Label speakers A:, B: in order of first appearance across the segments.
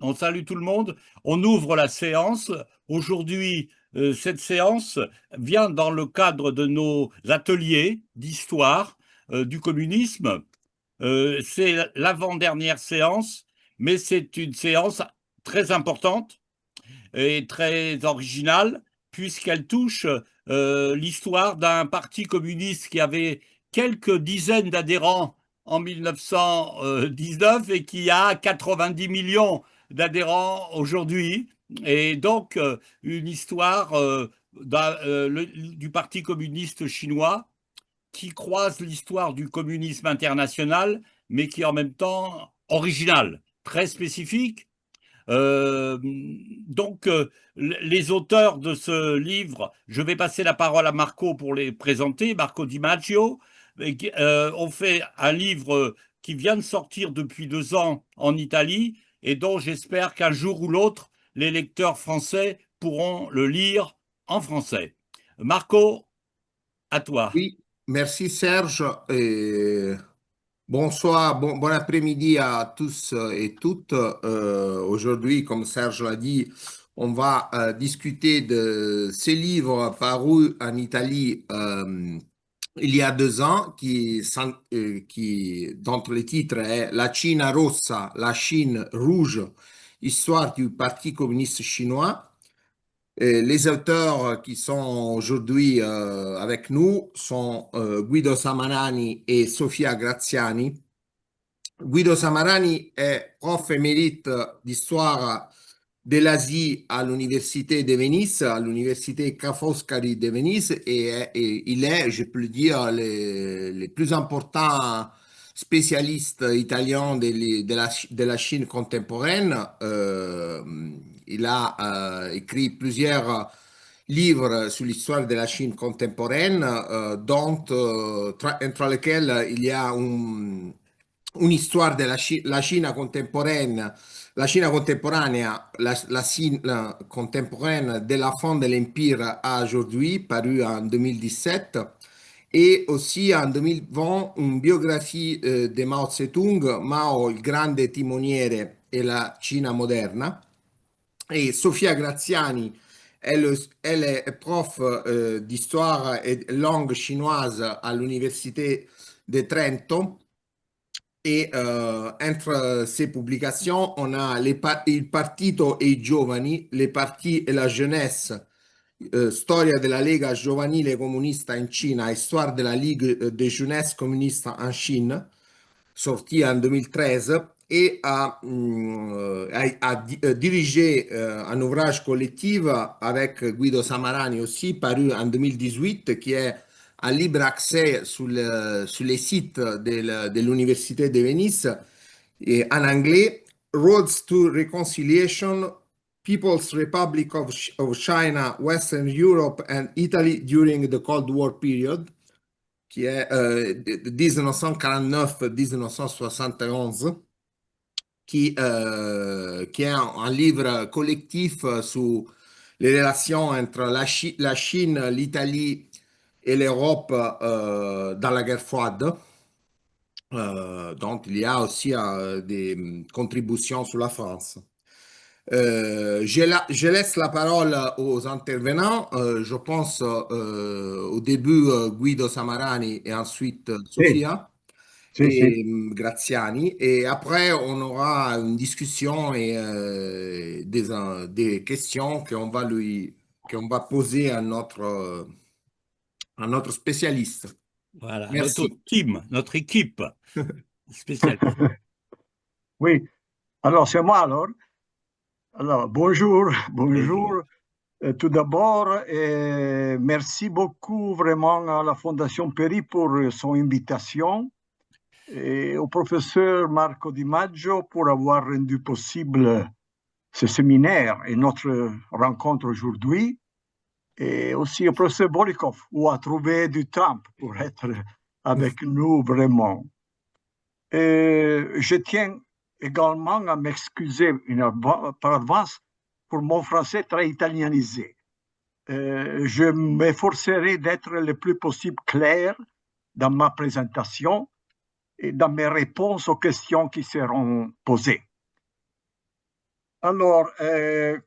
A: On salue tout le monde. On ouvre la séance. Aujourd'hui, cette séance vient dans le cadre de nos ateliers d'histoire du communisme. C'est l'avant-dernière séance, mais c'est une séance très importante et très originale, puisqu'elle touche l'histoire d'un parti communiste qui avait quelques dizaines d'adhérents en 1919 et qui a 90 millions d'adhérents aujourd'hui. Et donc, une histoire du Parti communiste chinois qui croise l'histoire du communisme international, mais qui est en même temps original, très spécifique. Donc, les auteurs de ce livre, je vais passer la parole à Marco pour les présenter, Marco Di Maggio, ont fait un livre qui vient de sortir depuis 2 ans en Italie et dont j'espère qu'un jour ou l'autre, les lecteurs français pourront le lire en français. Marco, à toi.
B: Oui, merci Serge. Bonsoir, bon après-midi à tous et toutes. Aujourd'hui, comme Serge l'a dit, on va discuter de ces livres parus en Italie il y a 2 ans, dont le titre est La Cina Rossa, la Chine rouge, histoire du Parti communiste chinois. Les auteurs qui sont aujourd'hui avec nous sont Guido Samarani et Sofia Graziani. Guido Samarani est prof émérite d'histoire de l'Asie à l'Université de Venise, à l'Université Ca' Foscari de Venise, et il est, je peux le dire, le plus important spécialiste italien de la Chine contemporaine. Il a écrit plusieurs livres sur l'histoire de la Chine contemporaine, dont, entre lesquels il y a un'histoire della la Cina contemporanea, la Cina contemporanea, la contemporaine de la fin de l'Empire à aujourd'hui, paru en 2017, et aussi en 2020 une biographie di Mao Zedong, Mao il grande timoniere e la Cina moderna. Et Sofia Graziani, elle est prof d'histoire et langue chinoise à l'Université de Trento. Et entre ces publications, on a Il partito e i giovani, les partis et la jeunesse, storia della Lega giovanile comunista in Cina, histoire de la Ligue de jeunesse communiste en Chine, sorti en 2013, et a dirigé un ouvrage collectif avec Guido Samarani aussi, paru en 2018, qui est un libre accès sur les sites de l'Université de Venise, et en anglais, Roads to Reconciliation, People's Republic of China, Western Europe and Italy during the Cold War Period, qui est 1949-1971, qui est un livre collectif sur les relations entre la Chine, l'Italie et l'Europe dans la guerre froide. Donc, il y a aussi des contributions sur la France. Je laisse la parole aux intervenants. Je pense au début Guido Samarani et ensuite
C: Sì,
B: Sofia
C: sì, sì.
B: et Graziani. Et après, on aura une discussion et des questions qu'on va poser à notre spécialiste.
A: Voilà, notre
B: Merci.
A: team, notre équipe spécialiste.
C: Oui, alors c'est moi alors. Alors, bonjour,
A: Bonjour.
C: bonjour. Tout d'abord, merci beaucoup vraiment à la Fondation Perry pour son invitation et au professeur Marco Di Maggio pour avoir rendu possible ce séminaire et notre rencontre aujourd'hui, et aussi au professeur Bolikov, qui a trouvé du temps pour être avec nous vraiment. Je tiens également à m'excuser par avance pour mon français très italianisé. Je m'efforcerai d'être le plus possible clair dans ma présentation et dans mes réponses aux questions qui seront posées. Alors,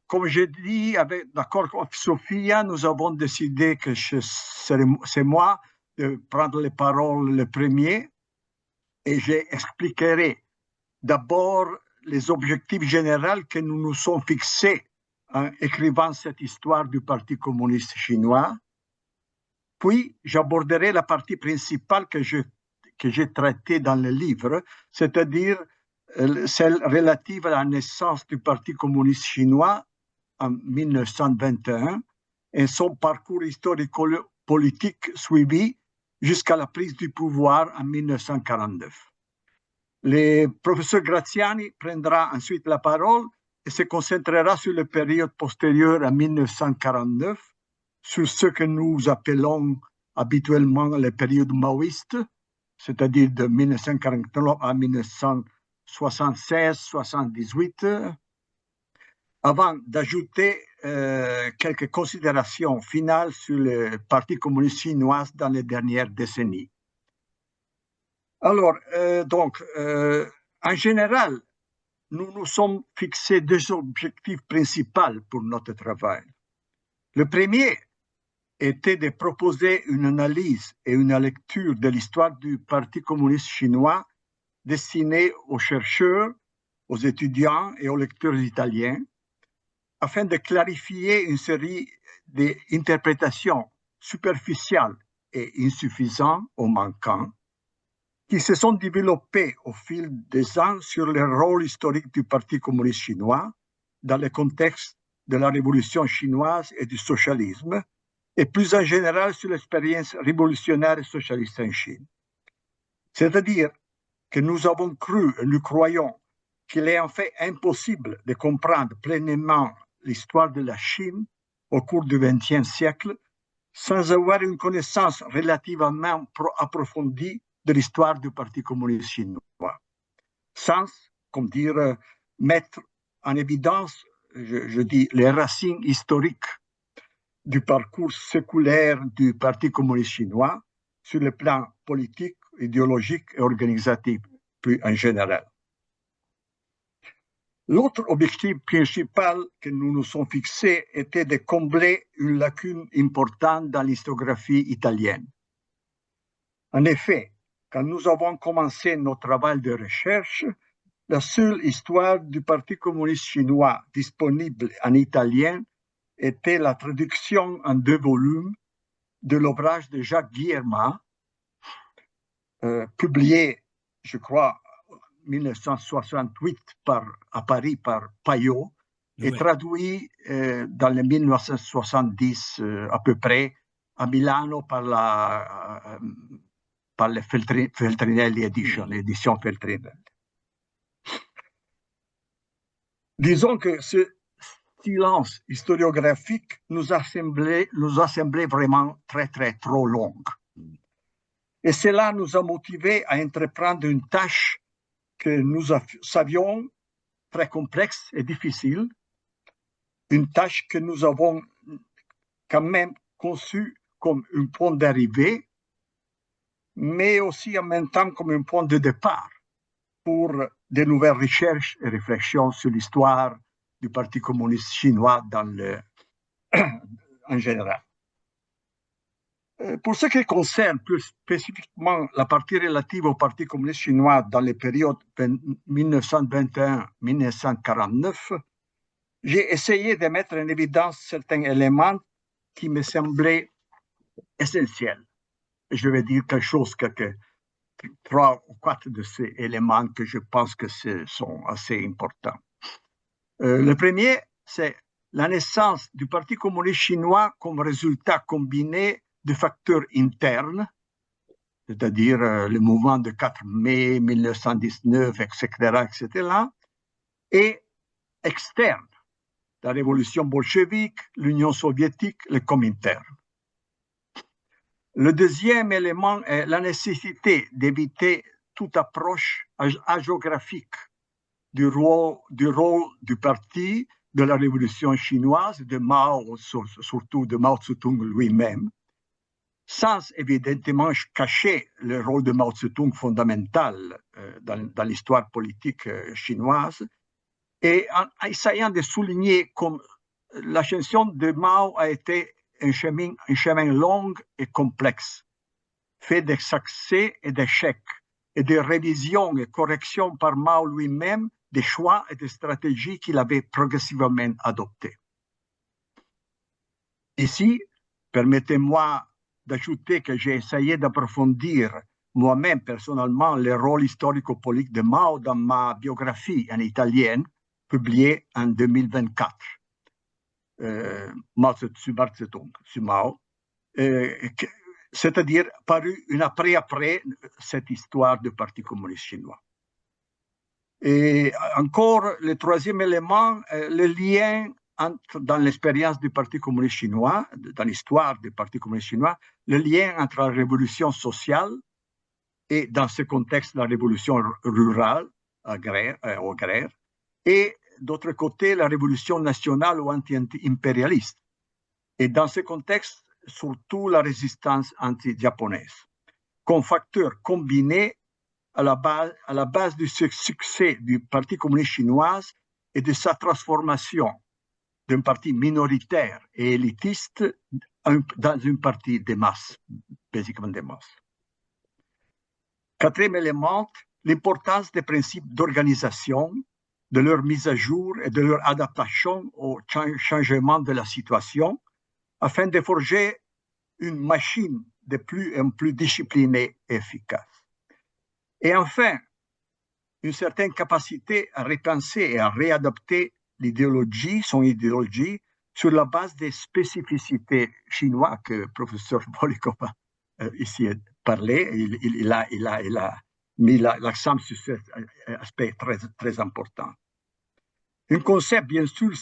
C: comme j'ai dit, d'accord avec Sophia, nous avons décidé que c'est moi de prendre les paroles le premier et j'expliquerai d'abord les objectifs généraux que nous nous sommes fixés en écrivant cette histoire du Parti communiste chinois. Puis, j'aborderai la partie principale que j'ai traitée dans le livre, c'est-à-dire celle relative à la naissance du Parti communiste chinois en 1921 et son parcours historico-politique suivi jusqu'à la prise du pouvoir en 1949. Le professeur Graziani prendra ensuite la parole et se concentrera sur la période postérieure à 1949, sur ce que nous appelons habituellement la période maoïste, c'est-à-dire de 1949 à 1976-78, avant d'ajouter quelques considérations finales sur le Parti communiste chinois dans les dernières décennies. Alors, en général, nous nous sommes fixés deux objectifs principaux pour notre travail. Le premier était de proposer une analyse et une lecture de l'histoire du Parti communiste chinois destinée aux chercheurs, aux étudiants et aux lecteurs italiens, afin de clarifier une série d'interprétations superficielles et insuffisantes ou manquantes qui se sont développées au fil des ans sur le rôle historique du Parti communiste chinois dans le contexte de la révolution chinoise et du socialisme, et plus en général sur l'expérience révolutionnaire et socialiste en Chine. C'est-à-dire que nous avons cru et nous croyons qu'il est en fait impossible de comprendre pleinement l'histoire de la Chine au cours du XXe siècle sans avoir une connaissance relativement approfondie de l'histoire du Parti communiste chinois, sans, comme dire, mettre en évidence, je dis, les racines historiques du parcours séculaire du Parti communiste chinois sur le plan politique, idéologique et organisatif, plus en général. L'autre objectif principal que nous nous sommes fixés était de combler une lacune importante dans l'historiographie italienne. En effet, quand nous avons commencé notre travail de recherche, la seule histoire du Parti communiste chinois disponible en italien était la traduction en 2 volumes de l'ouvrage de Jacques Guillermin, publié, je crois, 1968 à Paris par Payot et traduit dans les 1970 à peu près à Milano par le Feltrinelli Edition, l'édition Feltrinelli. Disons que ce silence historiographique nous a semblé vraiment très trop long. Et cela nous a motivés à entreprendre une tâche que nous savions très complexe et difficile, une tâche que nous avons quand même conçue comme un point d'arrivée, mais aussi en même temps comme un point de départ pour de nouvelles recherches et réflexions sur l'histoire du Parti communiste chinois en général. Pour ce qui concerne plus spécifiquement la partie relative au Parti communiste chinois dans les périodes 1921-1949, j'ai essayé de mettre en évidence certains éléments qui me semblaient essentiels. Je vais dire quelques 3 ou 4 de ces éléments que je pense que sont assez importants. Le premier, c'est la naissance du Parti communiste chinois comme résultat combiné de facteurs internes, c'est-à-dire le mouvement de 4 mai 1919, etc., et externes, la révolution bolchevique, l'Union soviétique, le Comintern. Le deuxième élément est la nécessité d'éviter toute approche hagiographique du rôle du parti de la révolution chinoise, de Mao, surtout de Mao Tse-tung lui-même, sans évidemment cacher le rôle de Mao Tse-tung fondamental dans l'histoire politique chinoise, et en essayant de souligner comme l'ascension de Mao a été un chemin long et complexe, fait de succès et d'échecs, et de révisions et corrections par Mao lui-même des choix et des stratégies qu'il avait progressivement adoptés. Ici, permettez-moi d'ajouter que j'ai essayé d'approfondir moi-même personnellement le rôle historico-politique de Mao dans ma biographie en italien, publiée en 2024. Mao Tse-tung, sur Mao, c'est-à-dire paru une après cette histoire du Parti communiste chinois. Et encore, le troisième élément, le lien dans l'expérience du Parti communiste chinois, dans l'histoire du Parti communiste chinois, le lien entre la révolution sociale et, dans ce contexte, la révolution rurale, agraire, et d'autre côté, la révolution nationale ou anti-impérialiste. Et dans ce contexte, surtout la résistance anti-japonaise, comme facteur combiné à la base du succès du Parti communiste chinois et de sa transformation d'un parti minoritaire et élitiste dans un parti de masse, basiquement de masse. Quatrième élément, l'importance des principes d'organisation, de leur mise à jour et de leur adaptation au changement de la situation, afin de forger une machine de plus en plus disciplinée et efficace. Et enfin, une certaine capacité à repenser et à réadapter l'idéologie, son idéologie, sur la base des spécificités chinoises que le professeur Bolikov a ici parlé. Il a mis l'accent sur cet aspect très, très important. Un concept, bien sûr,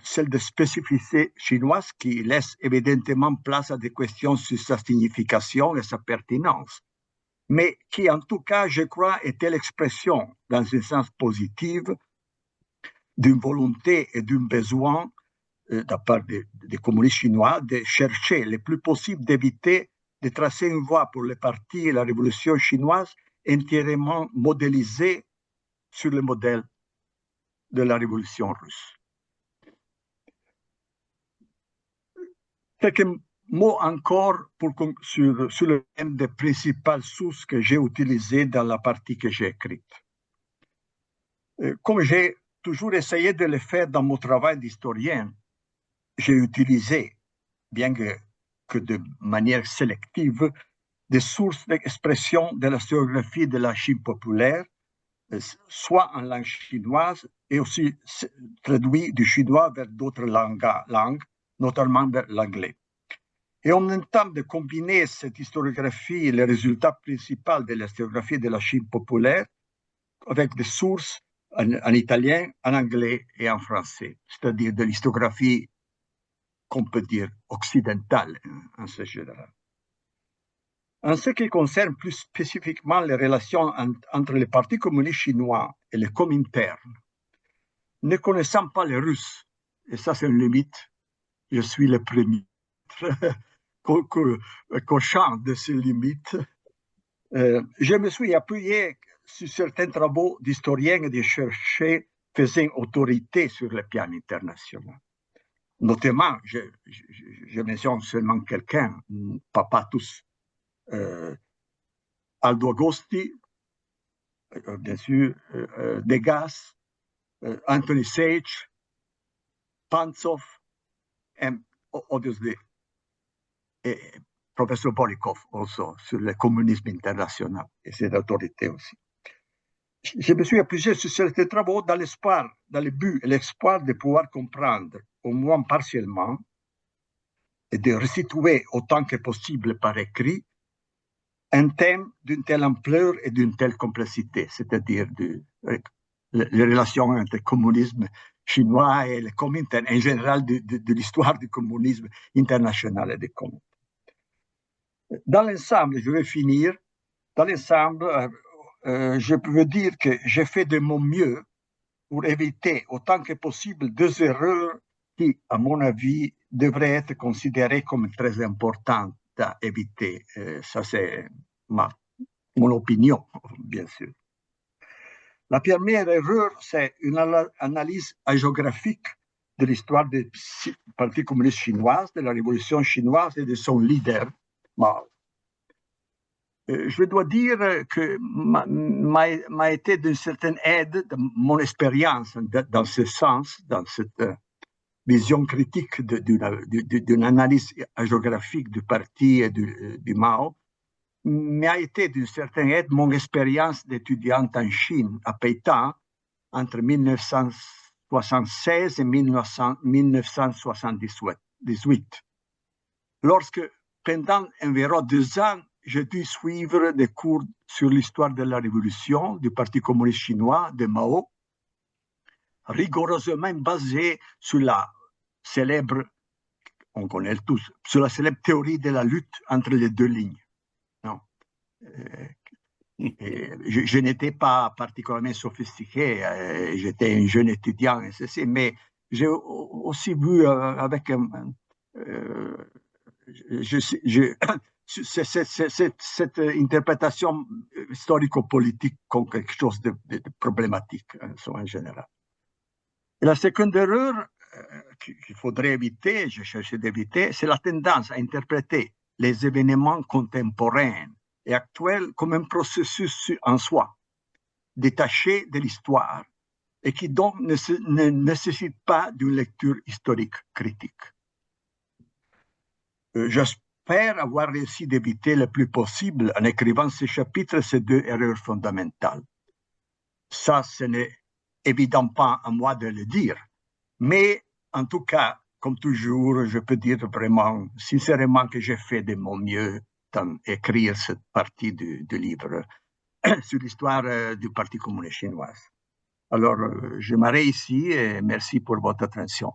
C: celle de spécificité chinoise qui laisse évidemment place à des questions sur sa signification et sa pertinence, mais qui, en tout cas, je crois, était l'expression, dans un sens positif, d'une volonté et d'un besoin de la part des communistes chinois de chercher le plus possible d'éviter de tracer une voie pour le parti et la révolution chinoise entièrement modélisée sur le modèle de la révolution russe. Quelques mots encore sur le thème des principales sources que j'ai utilisées dans la partie que j'ai écrite. Comme j'ai toujours essayé de le faire dans mon travail d'historien, j'ai utilisé, bien que de manière sélective, des sources d'expression de la historiographie de la Chine populaire, soit en langue chinoise et aussi traduit du chinois vers d'autres langues, notamment vers l'anglais. Et on entend de combiner cette historiographie et les résultats principaux de la historiographie de la Chine populaire avec des sources en italien, en anglais et en français, c'est-à-dire de l'historiographie qu'on peut dire occidentale en ce général. En ce qui concerne plus spécifiquement les relations entre le Parti communiste chinois et le Comintern, ne connaissant pas les Russes, et ça c'est une limite, je suis le premier conscient de ces limites, je me suis appuyé sur certains travaux d'historiens et de chercheurs faisant autorité sur le plan international. Notamment, je mentionne seulement quelqu'un, pas tous. Aldo Agosti, bien sûr, Degas, Anthony Sage, Pantsov, and obviously Professor Bolikov also sur le communisme international et ses autorités aussi. Je me suis appuyé sur ces travaux dans le but et l'espoir de pouvoir comprendre, au moins partiellement, et de resituer autant que possible par écrit un thème d'une telle ampleur et d'une telle complexité, c'est-à-dire les relations entre le communisme chinois et le Comintern, en général de l'histoire du communisme international et des Comintern. Dans l'ensemble, je vais finir, dans l'ensemble, je peux dire que j'ai fait de mon mieux pour éviter autant que possible deux erreurs qui, à mon avis, devraient être considérées comme très importantes à éviter. Ça, c'est mon opinion, bien sûr. La première erreur, c'est une analyse hagiographique de l'histoire du Parti communiste chinois, de la révolution chinoise et de son leader, Mao. Je dois dire que m'a été d'une certaine aide de mon expérience dans ce sens, dans cette vision critique d'une analyse hagiographique du parti et du Mao, m'a été d'une certaine aide mon expérience d'étudiante en Chine, à Pékin, entre 1976 et 1978. Lorsque, pendant environ 2 ans, j'ai dû suivre des cours sur l'histoire de la révolution du Parti communiste chinois, de Mao, rigoureusement basés sur la célèbre, on connaît tous, sur la célèbre théorie de la lutte entre les deux lignes. Non. Je n'étais pas particulièrement sophistiqué, j'étais un jeune étudiant, mais j'ai aussi vu avec cette interprétation historico-politique comme quelque chose de problématique en général. Et la seconde erreur qu'il faudrait éviter, je cherchais d'éviter, c'est la tendance à interpréter les événements contemporains et actuels comme un processus en soi, détaché de l'histoire et qui donc ne nécessite pas d'une lecture historique critique. J'espère avoir réussi d'éviter le plus possible, en écrivant ce chapitre, ces 2 erreurs fondamentales. Ça, ce n'est évidemment pas à moi de le dire, mais en tout cas, comme toujours, je peux dire vraiment, sincèrement, que j'ai fait de mon mieux dans écrire cette partie du livre sur l'histoire du Parti communiste chinois. Alors, je m'arrête ici et merci pour votre attention.